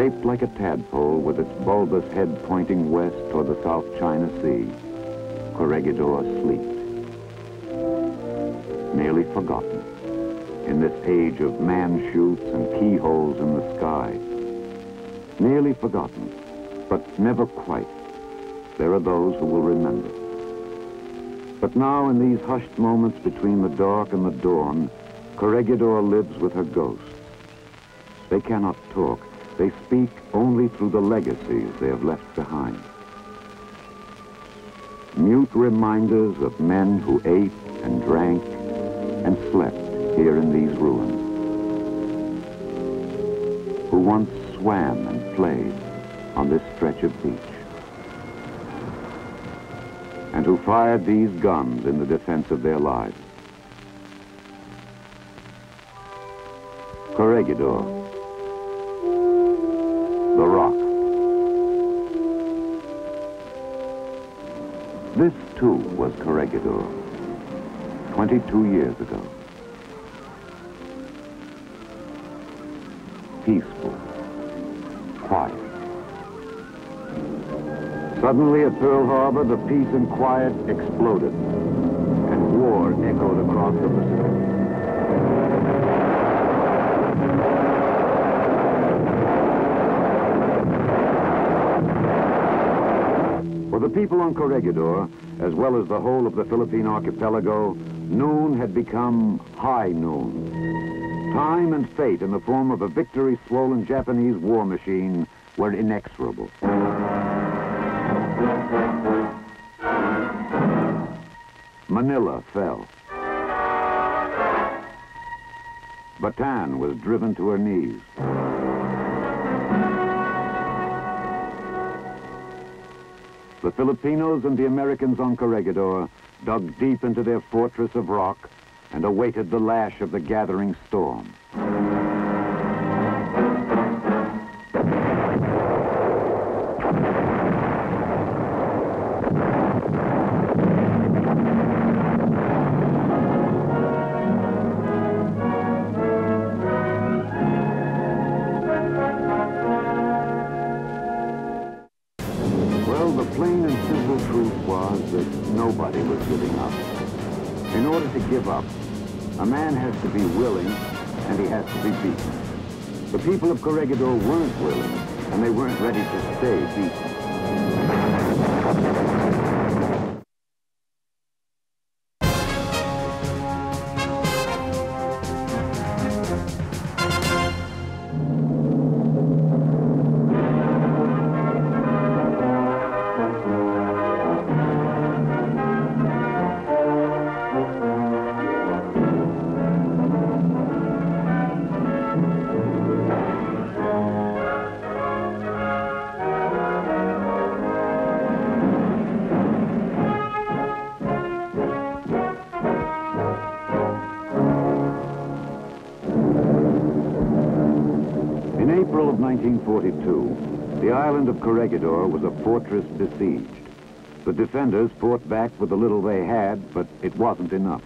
Shaped like a tadpole with its bulbous head pointing west toward the South China Sea, Corregidor sleeps. Nearly forgotten in this age of man-chutes and keyholes in the sky. Nearly forgotten, but never quite. There are those who will remember. But now, in these hushed moments between the dark and the dawn, Corregidor lives with her ghosts. They cannot talk. They speak only through the legacies they have left behind. Mute reminders of men who ate and drank and slept here in these ruins, who once swam and played on this stretch of beach, and who fired these guns in the defense of their lives. Corregidor, the rock. This too was Corregidor, 22 years ago. Peaceful, quiet. Suddenly at Pearl Harbor, the peace and quiet exploded, and war echoed across the Pacific. For the people on Corregidor, as well as the whole of the Philippine archipelago, noon had become high noon. Time and fate, in the form of a victory-swollen Japanese war machine, were inexorable. Manila fell. Bataan was driven to her knees. The Filipinos and the Americans on Corregidor dug deep into their fortress of rock and awaited the lash of the gathering storm. The plain and simple truth was that nobody was giving up. In order to give up, a man has to be willing and he has to be beaten. The people of Corregidor weren't willing and they weren't ready to stay beaten. In April of 1942, the island of Corregidor was a fortress besieged. The defenders fought back with the little they had, but it wasn't enough.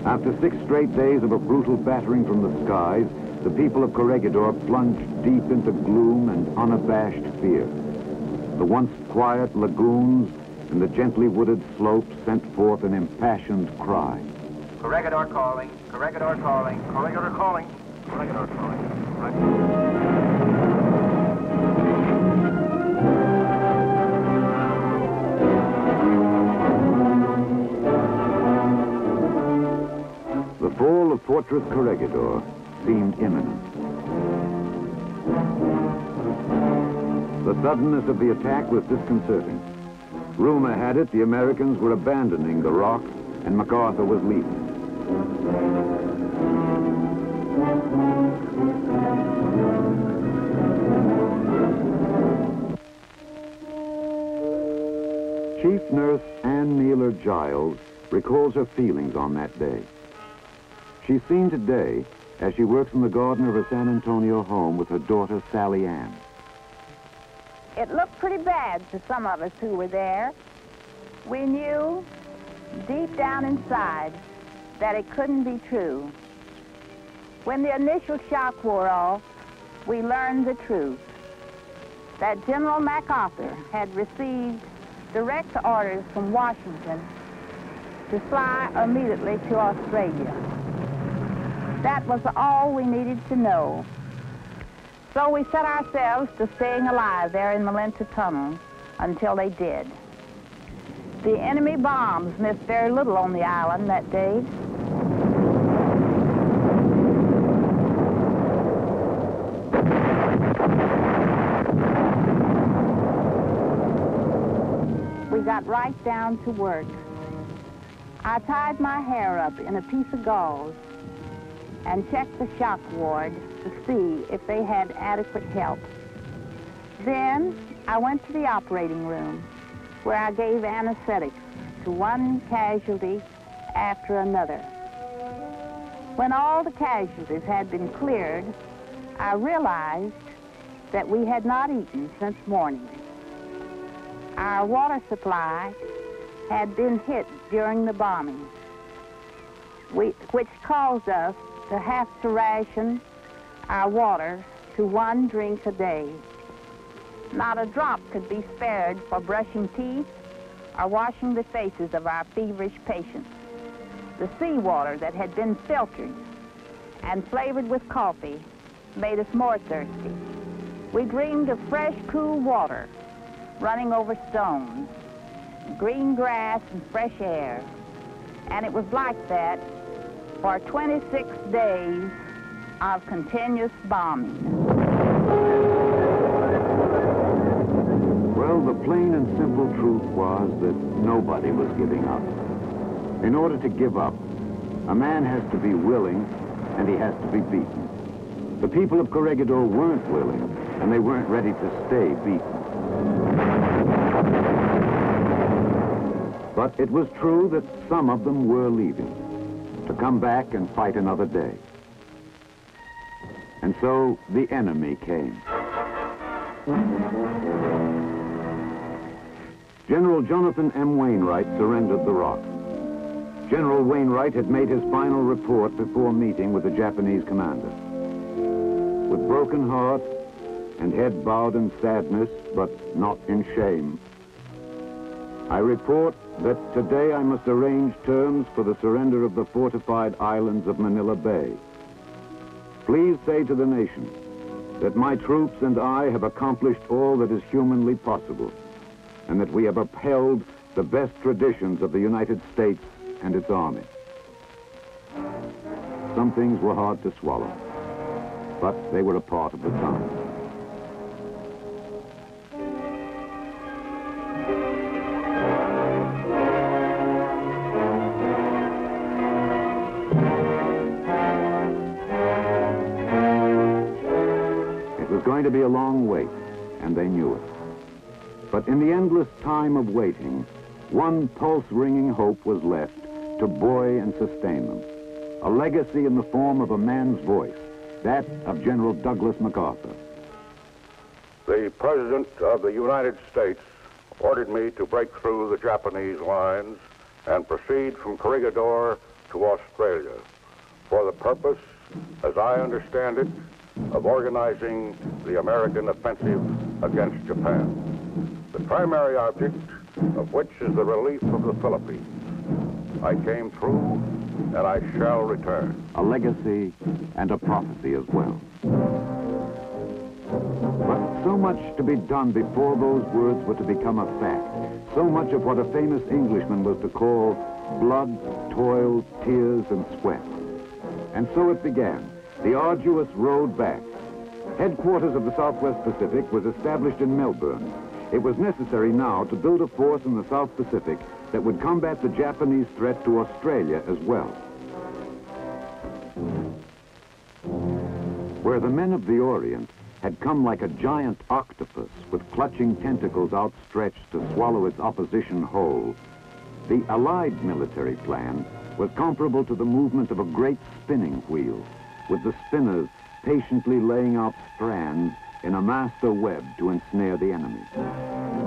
After 6 straight days of a brutal battering from the skies, the people of Corregidor plunged deep into gloom and unabashed fear. The once quiet lagoons and the gently wooded slopes sent forth an impassioned cry. Corregidor calling, Corregidor calling, Corregidor calling, Corregidor calling. The fall of Fortress Corregidor seemed imminent. The suddenness of the attack was disconcerting. Rumor had it the Americans were abandoning the rock and MacArthur was leaving. Chief Nurse Ann Neeler Giles recalls her feelings on that day. She's seen today as she works in the garden of her San Antonio home with her daughter Sally Ann. It looked pretty bad to some of us who were there. We knew deep down inside that it couldn't be true. When the initial shock wore off, we learned the truth, that General MacArthur had received direct orders from Washington to fly immediately to Australia. That was all we needed to know. So we set ourselves to staying alive there in Malenta Tunnel until they did. The enemy bombs missed very little on the island that day. We got right down to work. I tied my hair up in a piece of gauze and checked the shock ward to see if they had adequate help. Then I went to the operating room where I gave anesthetics to one casualty after another. When all the casualties had been cleared, I realized that we had not eaten since morning. Our water supply had been hit during the bombing, which caused us to have to ration our water to 1 drink a day. Not a drop could be spared for brushing teeth or washing the faces of our feverish patients. The seawater that had been filtered and flavored with coffee made us more thirsty. We dreamed of fresh, cool water running over stones, green grass and fresh air. And it was like that for 26 days of continuous bombing. Well, the plain and simple truth was that nobody was giving up. In order to give up, a man has to be willing and he has to be beaten. The people of Corregidor weren't willing and they weren't ready to stay beaten. But it was true that some of them were leaving to come back and fight another day. And so the enemy came. General Jonathan M. Wainwright surrendered the Rock. General Wainwright had made his final report before meeting with the Japanese commander. With broken heart and head bowed in sadness, but not in shame, I report that today I must arrange terms for the surrender of the fortified islands of Manila Bay. Please say to the nation that my troops and I have accomplished all that is humanly possible, and that we have upheld the best traditions of the United States and its army. Some things were hard to swallow, but they were a part of the time. Going to be a long wait, and they knew it. But in the endless time of waiting, one pulse-ringing hope was left to buoy and sustain them. A legacy in the form of a man's voice, that of General Douglas MacArthur. The President of the United States ordered me to break through the Japanese lines and proceed from Corregidor to Australia for the purpose, as I understand it, of organizing the American offensive against Japan, the primary object of which is the relief of the Philippines. I came through, and I shall return. A legacy and a prophecy as well. But so much to be done before those words were to become a fact. So much of what a famous Englishman was to call blood, toil, tears, and sweat. And so it began. The arduous road back. Headquarters of the Southwest Pacific was established in Melbourne. It was necessary now to build a force in the South Pacific that would combat the Japanese threat to Australia as well. Where the men of the Orient had come like a giant octopus with clutching tentacles outstretched to swallow its opposition whole, the Allied military plan was comparable to the movement of a great spinning wheel, with the spinners patiently laying out strands in a master web to ensnare the enemy.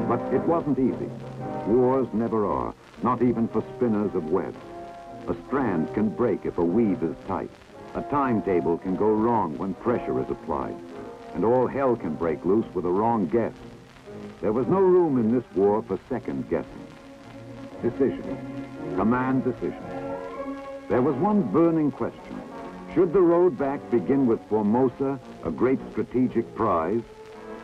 But it wasn't easy. Wars never are, not even for spinners of webs. A strand can break if a weave is tight. A timetable can go wrong when pressure is applied. and all hell can break loose with a wrong guess. There was no room in this war for second guessing. Decision. Command decision. There was one burning question. Should the road back begin with Formosa, a great strategic prize,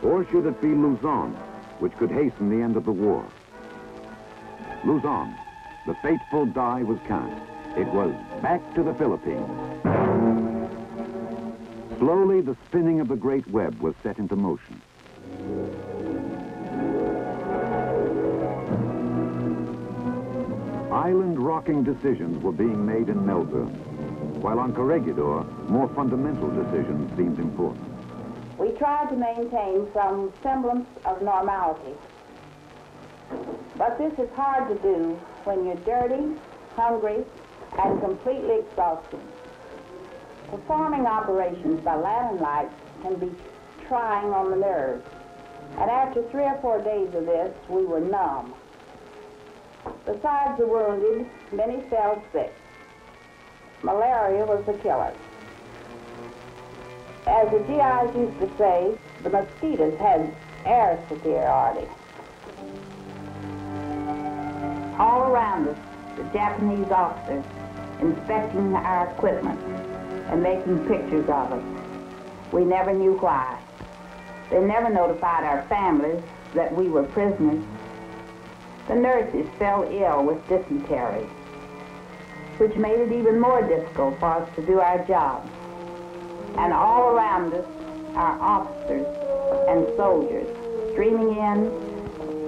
or should it be Luzon, which could hasten the end of the war? Luzon. The fateful die was cast. It was back to the Philippines. Slowly, the spinning of the great web was set into motion. Island-rocking decisions were being made in Melbourne, while on Corregidor, more fundamental decisions seemed important. We tried to maintain some semblance of normality. But this is hard to do when you're dirty, hungry, and completely exhausted. Performing operations by lantern lights can be trying on the nerves. And after 3 or 4 days of this, we were numb. Besides the wounded, many fell sick. Malaria was the killer. As the GIs used to say, the mosquitoes had air superiority. All around us, the Japanese officers inspecting our equipment and making pictures of us. We never knew why. They never notified our families that we were prisoners. The nurses fell ill with dysentery, which made it even more difficult for us to do our job. And all around us, our officers and soldiers streaming in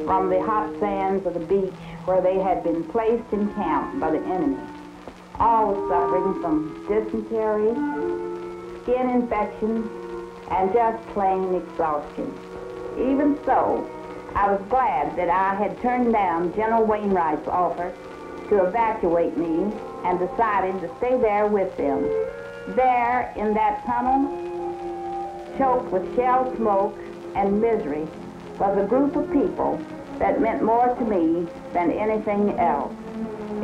from the hot sands of the beach where they had been placed in camp by the enemy, all suffering from dysentery, skin infections, and just plain exhaustion. Even so, I was glad that I had turned down General Wainwright's offer to evacuate me and decided to stay there with them. There, in that tunnel, choked with shell smoke and misery, was a group of people that meant more to me than anything else.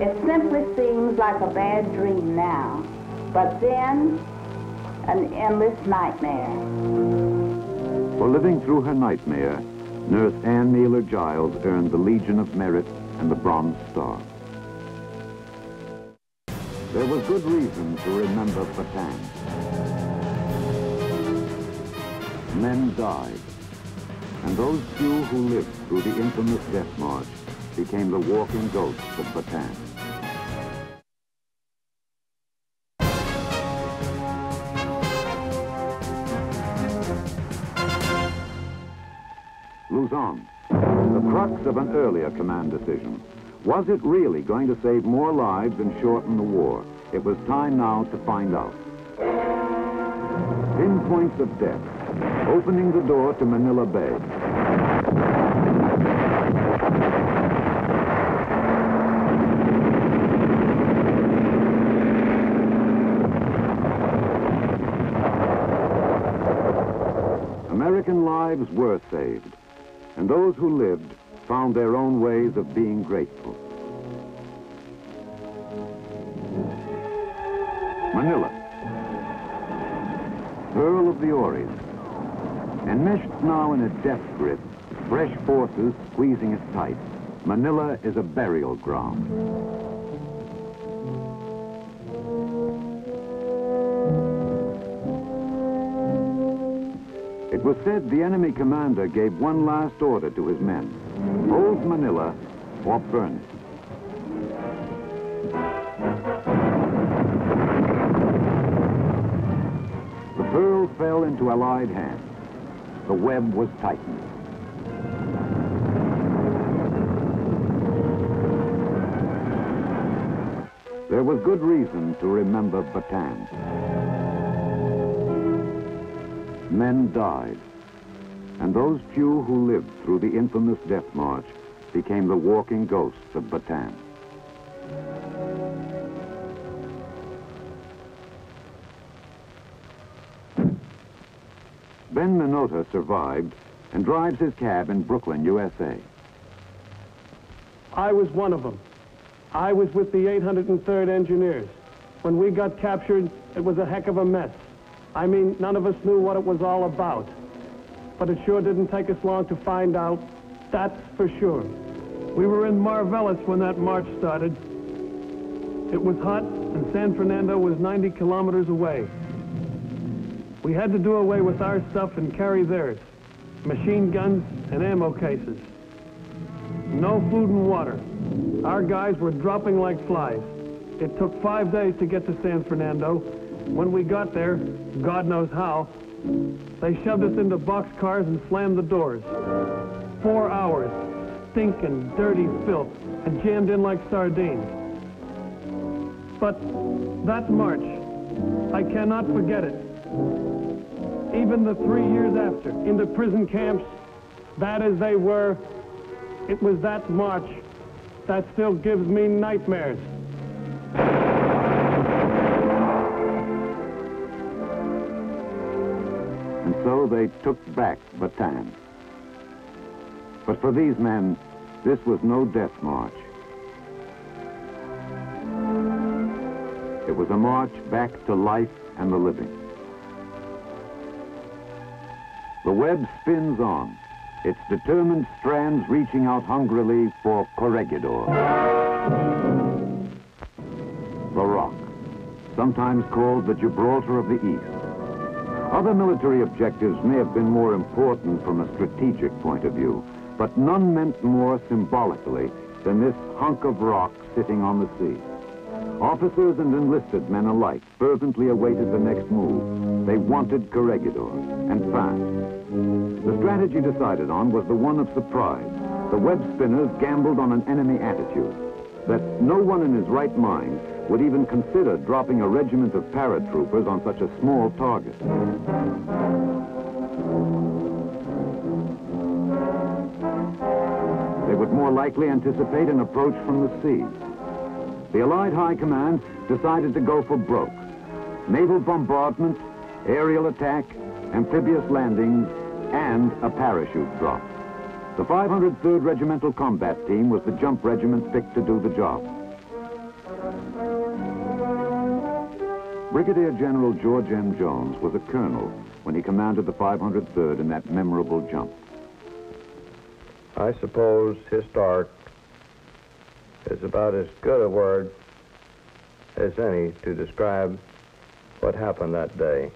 It simply seems like a bad dream now, but then, an endless nightmare. For living through her nightmare, Nurse Ann Naylor-Giles earned the Legion of Merit and the Bronze Star. There was good reason to remember Bataan. Men died, and those few who lived through the infamous Death March became the walking ghosts of Bataan. Luzon, the crux of an earlier command decision. Was it really going to save more lives and shorten the war? It was time now to find out. Pinpoints of death, opening the door to Manila Bay. American lives were saved, and those who lived found their own ways of being grateful. Manila, Pearl of the Orient, enmeshed now in a death grip, fresh forces squeezing it tight. Manila is a burial ground. It was said the enemy commander gave one last order to his men: hold Manila or burn it. The Pearl fell into Allied hands. The web was tightened. There was good reason to remember Bataan. Men died, and those few who lived through the infamous Death March became the walking ghosts of Bataan. Ben Minota survived and drives his cab in Brooklyn, USA. I was one of them. I was with the 803rd Engineers. When we got captured, it was a heck of a mess. I mean, none of us knew what it was all about. but it sure didn't take us long to find out, that's for sure. We were in Marvellis when that march started. It was hot, and San Fernando was 90 kilometers away. We had to do away with our stuff and carry theirs, machine guns and ammo cases. No food and water. Our guys were dropping like flies. It took 5 days to get to San Fernando. When we got there, God knows how, they shoved us into boxcars and slammed the doors. 4 hours, stinking, dirty filth, and jammed in like sardines. But that march, I cannot forget it. Even the 3 years after, in the prison camps, bad as they were, it was that march that still gives me nightmares. And so they took back Bataan. But for these men, this was no death march. It was a march back to life and the living. The web spins on, its determined strands reaching out hungrily for Corregidor. The Rock, sometimes called the Gibraltar of the East. Other military objectives may have been more important from a strategic point of view, but none meant more symbolically than this hunk of rock sitting on the sea. Officers and enlisted men alike fervently awaited the next move. They wanted Corregidor, and fast. The strategy decided on was the one of surprise. The web spinners gambled on an enemy attitude, that no one in his right mind would even consider dropping a regiment of paratroopers on such a small target. They would more likely anticipate an approach from the sea. The Allied High Command decided to go for broke. Naval bombardment, aerial attack, amphibious landings, and a parachute drop. The 503rd Regimental Combat Team was the jump regiment picked to do the job. Brigadier General George M. Jones was a colonel when he commanded the 503rd in that memorable jump. I suppose historic is about as good a word as any to describe what happened that day.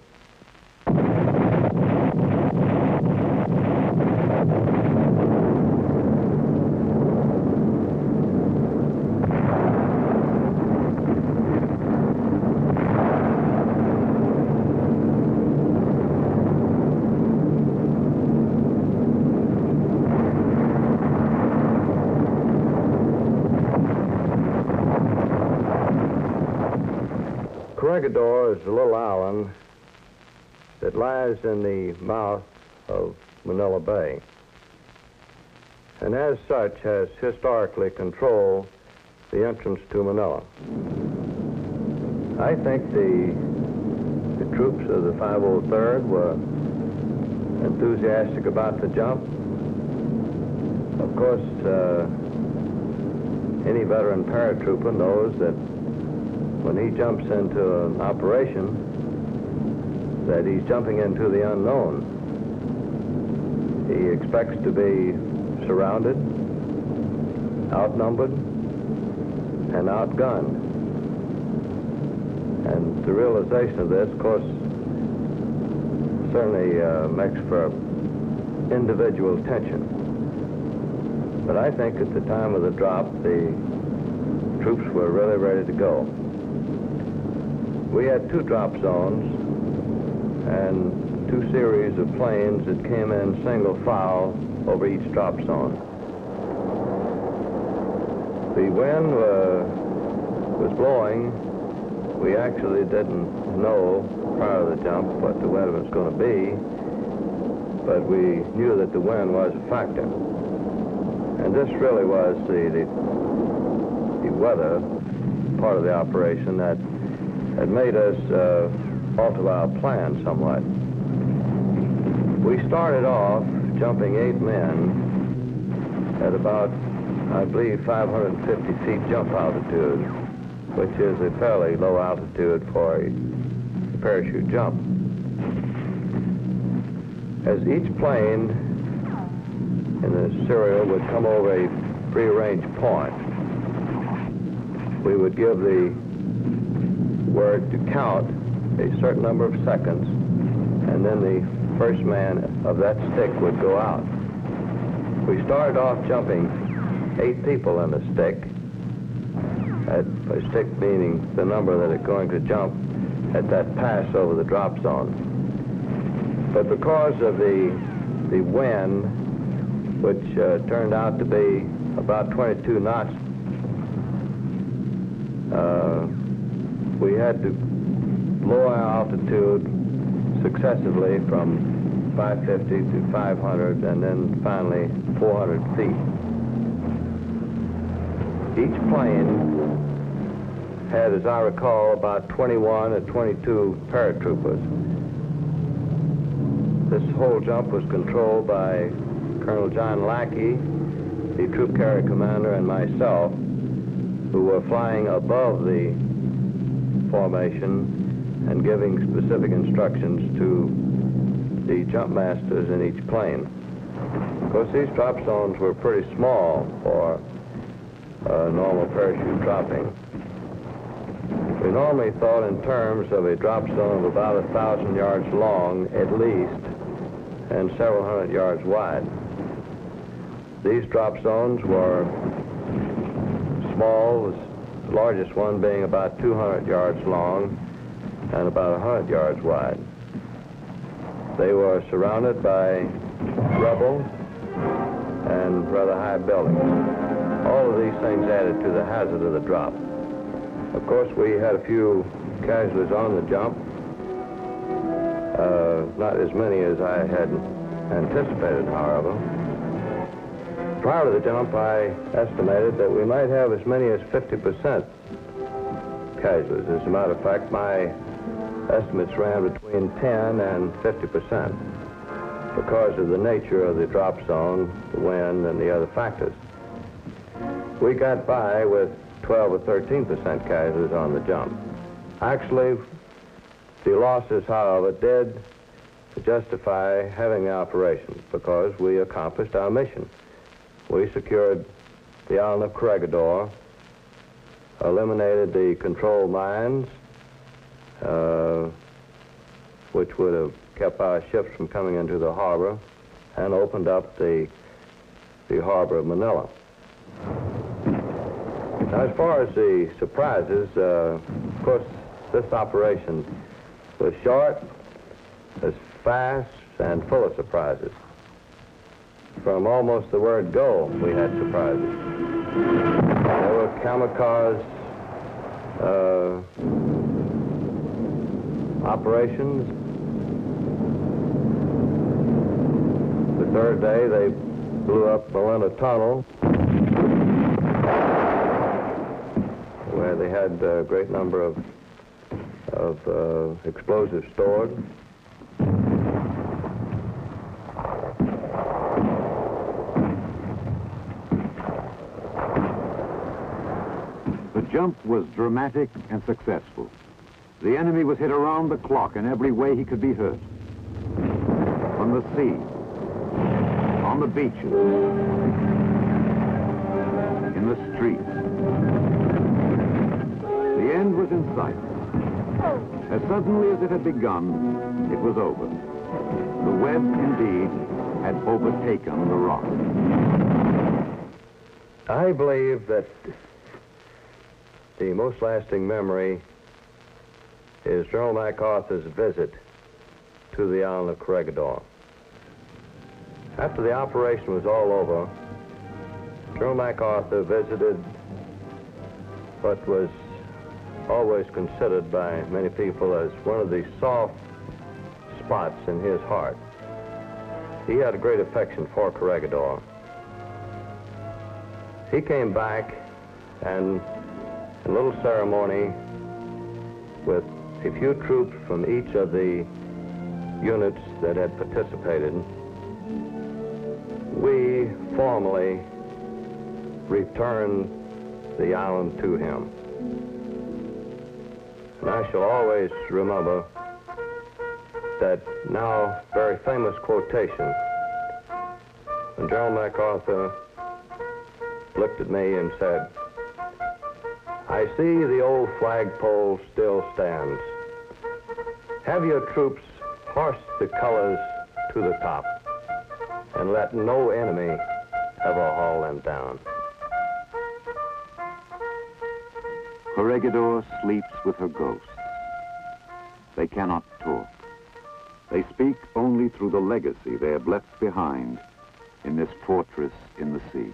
Corregidor is a little island that lies in the mouth of Manila Bay, and as such has historically controlled the entrance to Manila. I think the troops of the 503rd were enthusiastic about the jump. Of course, any veteran paratrooper knows that when he jumps into an operation, that he's jumping into the unknown. He expects to be surrounded, outnumbered, and outgunned. And the realization of this, of course, certainly makes for individual tension. But I think at the time of the drop, the troops were really ready to go. We had 2 drop zones and 2 series of planes that came in single file over each drop zone. The wind was blowing. We actually didn't know prior to the jump what the weather was going to be, but we knew that the wind was a factor. And this really was the weather part of the operation that had made us alter our plan somewhat. We started off jumping 8 men at about, I believe, 550 feet jump altitude, which is a fairly low altitude for a parachute jump. As each plane in the serial would come over a prearranged point, we would give the word to count a certain number of seconds, and then the first man of that stick would go out. We started off jumping 8 people in a stick. A stick meaning the number that are going to jump at that pass over the drop zone. But because of the wind, which turned out to be about 22 knots, we had to lower our altitude successively from 550 to 500 and then finally 400 feet. Each plane had, as I recall, about 21 or 22 paratroopers. This whole jump was controlled by Colonel John Lackey, the troop carrier commander, and myself, who were flying above the formation and giving specific instructions to the jump masters in each plane. Of course, these drop zones were pretty small for normal parachute dropping. We normally thought in terms of a drop zone of about 1,000 yards long at least and several hundred yards wide. These drop zones were small, the largest one being about 200 yards long and about 100 yards wide. They were surrounded by rubble and rather high buildings. All of these things added to the hazard of the drop. Of course, we had a few casualties on the jump, not as many as I had anticipated, however. Prior to the jump, I estimated that we might have as many as 50% casualties. As a matter of fact, my estimates ran between 10 and 50% because of the nature of the drop zone, the wind, and the other factors. We got by with 12 or 13% casualties on the jump. Actually, the losses, however, did justify having the operation because we accomplished our mission. We secured the island of Corregidor, eliminated the control mines, which would have kept our ships from coming into the harbor, and opened up the harbor of Manila. Now, as far as the surprises, of course, this operation was short, was fast, and full of surprises. From almost the word go, we had surprises. There were kamikaze operations. The third day, they blew up Malena Tunnel, where they had a great number of explosives stored. The jump was dramatic and successful. The enemy was hit around the clock in every way he could be hurt. On the sea, on the beaches, in the streets. The end was in sight. As suddenly as it had begun, it was over. The web, indeed, had overtaken the rock. I believe that the most lasting memory is General MacArthur's visit to the island of Corregidor. After the operation was all over, General MacArthur visited what was always considered by many people as one of the soft spots in his heart. He had a great affection for Corregidor. He came back and in a little ceremony with a few troops from each of the units that had participated, we formally returned the island to him. And I shall always remember that now very famous quotation when General MacArthur looked at me and said, "I see the old flagpole still stands. Have your troops hoist the colors to the top, and let no enemy ever haul them down." Corregidor sleeps with her ghosts. They cannot talk. They speak only through the legacy they have left behind in this fortress in the sea.